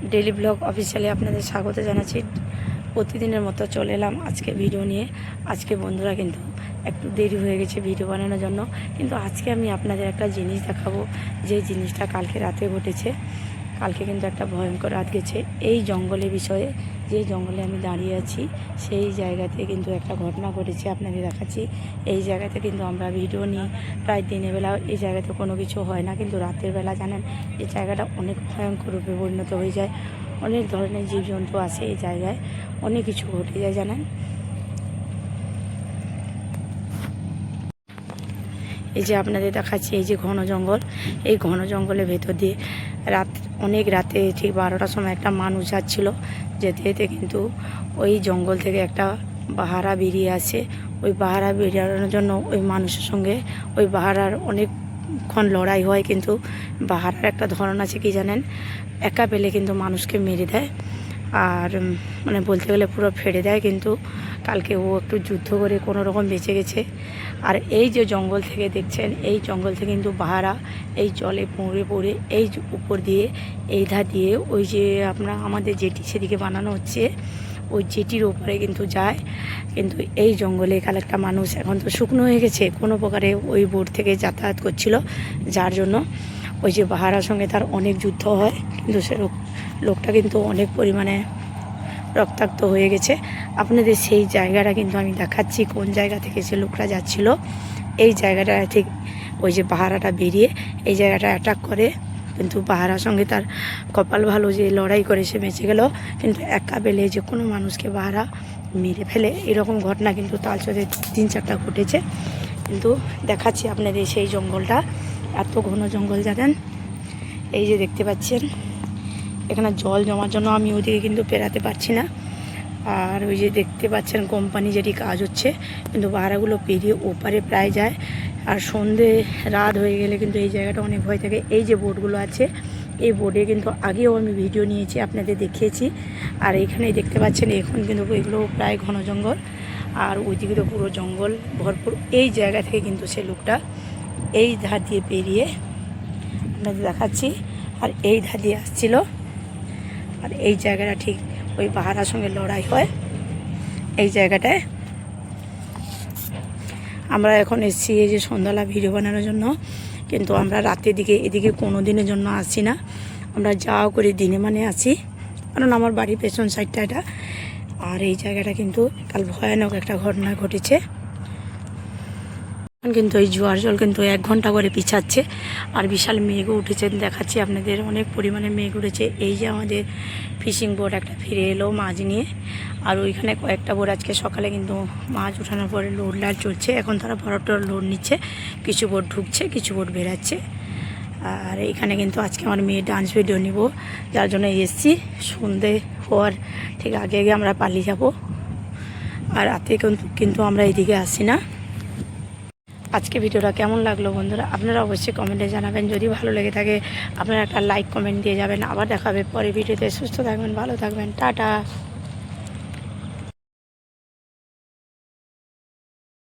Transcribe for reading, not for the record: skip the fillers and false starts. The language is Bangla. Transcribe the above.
ডেইলি ব্লগ অফিসিয়ালি আপনাদের স্বাগত জানাচ্ছি। প্রতিদিনের মতো চলে এলাম আজকে ভিডিও নিয়ে। আজকে বন্ধুরা কিন্তু একটু দেরি হয়ে গেছে ভিডিও বানানোর জন্য, কিন্তু আজকে আমি আপনাদের একটা জিনিস দেখাবো, যে জিনিসটা কালকে রাতে ঘটেছে। কালকে কিন্তু একটা ভয়ঙ্কর রাত গেছে এই জঙ্গলের বিষয়ে। যে জঙ্গলে আমি দাঁড়িয়ে আছি সেই জায়গাতে কিন্তু একটা ঘটনা ঘটেছে, আপনাদের দেখাচ্ছি। এই জায়গাতে কিন্তু আমরা ভিডিও নিই প্রায় দিনের বেলা, এই জায়গাতে কোনো কিছু হয় না, কিন্তু রাতের বেলা জানেন এই জায়গাটা অনেক ভয়ঙ্কর রূপে পরিণত হয়ে যায়। অনেক ধরনের জীবজন্তু আসে এই জায়গায়, অনেক কিছু ঘটে যায় জানেন। এই যে আপনাদের দেখাচ্ছি, এই যে ঘন জঙ্গল, এই ঘন জঙ্গলের ভেতর দিয়ে অনেক রাতে ঠিক 12টার সময় একটা মানুষ যাচ্ছিল। যেতে যেতে কিন্তু ওই জঙ্গল থেকে একটা বাহারা বেরিয়ে আসে। ওই বাহারা বেরিয়ানোর জন্য ওই মানুষের সঙ্গে ওই বাহারার অনেকক্ষণ লড়াই হয়, কিন্তু বাহারার একটা ধরন আছে কি জানেন, একা পেলে কিন্তু মানুষকে মেরে দেয়, আর মানে বলতে গেলে পুরো ফেড়ে দেয়। কিন্তু কালকে ও একটু যুদ্ধ করে কোনো রকম বেঁচে গেছে। আর এই যে জঙ্গল থেকে দেখছেন, এই জঙ্গল থেকে কিন্তু বাহারা এই জলে পড়ে পড়ে এই উপর দিয়ে এই ধার দিয়ে ওই যে আমাদের জেটি সেদিকে বানানো হচ্ছে, ওই জেটির ওপরে কিন্তু যায়। কিন্তু এই জঙ্গলে কাল একটা মানুষ, এখন তো শুকনো হয়ে গেছে, কোনো প্রকারে ওই বোট থেকে যাতায়াত করছিল, যার জন্য ওই যে বাহারার সঙ্গে তার অনেক যুদ্ধ হয়। কিন্তু সে লোকটা কিন্তু অনেক পরিমাণে রক্তাক্ত হয়ে গেছে। আপনাদের সেই জায়গাটা কিন্তু আমি দেখাচ্ছি, কোন জায়গা থেকে সে লোকটা যাচ্ছিল। এই জায়গাটা ঠিক ওই যে পাহারাটা বেরিয়ে এই জায়গাটা অ্যাটাক করে, কিন্তু পাহারার সঙ্গে তার কপাল ভালো যে লড়াই করে সে বেঁচে গেল। কিন্তু একা পেলে যে কোনো মানুষকে পাহারা মেরে ফেলে, এরকম ঘটনা কিন্তু তালচরে 3-4টা ঘটেছে। কিন্তু দেখাচ্ছি আপনাদের সেই জঙ্গলটা, এত ঘন জঙ্গল জানেন। এই যে দেখতে পাচ্ছেন, এখানে জল জমার জন্য আমি ওদিকে কিন্তু পেরাতে পারছি না। আর ওই যে দেখতে পাচ্ছেন কোম্পানি যেটি কাজ হচ্ছে, কিন্তু বাহারাগুলো পেরিয়ে ওপারে প্রায় যায়। আর সন্ধে রাত হয়ে গেলে কিন্তু এই জায়গাটা অনেক ভয় থাকে। এই যে বোটগুলো আছে, এই বোটে কিন্তু আগেও আমি ভিডিও নিয়েছি, আপনাদের দেখিয়েছি। আর এইখানেই দেখতে পাচ্ছেন এখন কিন্তু এগুলো প্রায় ঘন জঙ্গল, আর ওইদিকে তো পুরো জঙ্গল ভরপুর। এই জায়গা থেকে কিন্তু সে লোকটা এই ধার দিয়ে পেরিয়ে আপনাদের দেখাচ্ছি, আর এই ধার দিয়ে আসছিল। আর এই জায়গাটা ঠিক ওই পাহাড়ার সঙ্গে লড়াই হয়। এই জায়গাটায় আমরা এখন এসেছি এই যে সন্ধ্যাবেলা ভিডিও বানানোর জন্য, কিন্তু আমরা রাতের দিকে এদিকে কোনো দিনের জন্য আসছি না। আমরা যাও করে দিনে মানে আসি, কারণ আমার বাড়ির পেছন সাইডটা এটা। আর এই জায়গাটা কিন্তু কাল ভয়ানক একটা ঘটনা ঘটেছে। কিন্তু এই জোয়ার জল কিন্তু 1 ঘন্টা করে পিছাচ্ছে, আর বিশাল মেঘও উঠেছে, দেখাচ্ছি আপনাদের অনেক পরিমাণে মেঘ উঠেছে। এই যে আমাদের ফিশিং বোট একটা ফিরে এলো মাছ নিয়ে, আর ওইখানে কয়েকটা বোট আজকে সকালে কিন্তু মাছ উঠানোর পরে লোড লাইট চলছে, এখন তারা বড়টা লোড নিচ্ছে, কিছু বোট ঢুকছে, কিছু বোট বেরাচ্ছে। আর এইখানে কিন্তু আজকে আমার মেয়ে ডান্স ভিডিও নিব, যার জন্য এসেছি। সন্ধে হওয়ার ঠিক আগে আগে আমরা পালিয়ে যাব, আর রাতে কিন্তু আমরা এইদিকে আসি না। আজকে ভিডিওটা কেমন লাগলো বন্ধুরা, আপনারা অবশ্যই কমেন্টে জানাবেন। যদি ভালো লেগে থাকে আপনারা একটা লাইক কমেন্ট দিয়ে যাবেন। আবার দেখাবে পরে ভিডিওতে। সুস্থ থাকবেন, ভালো থাকবেন, টাটা।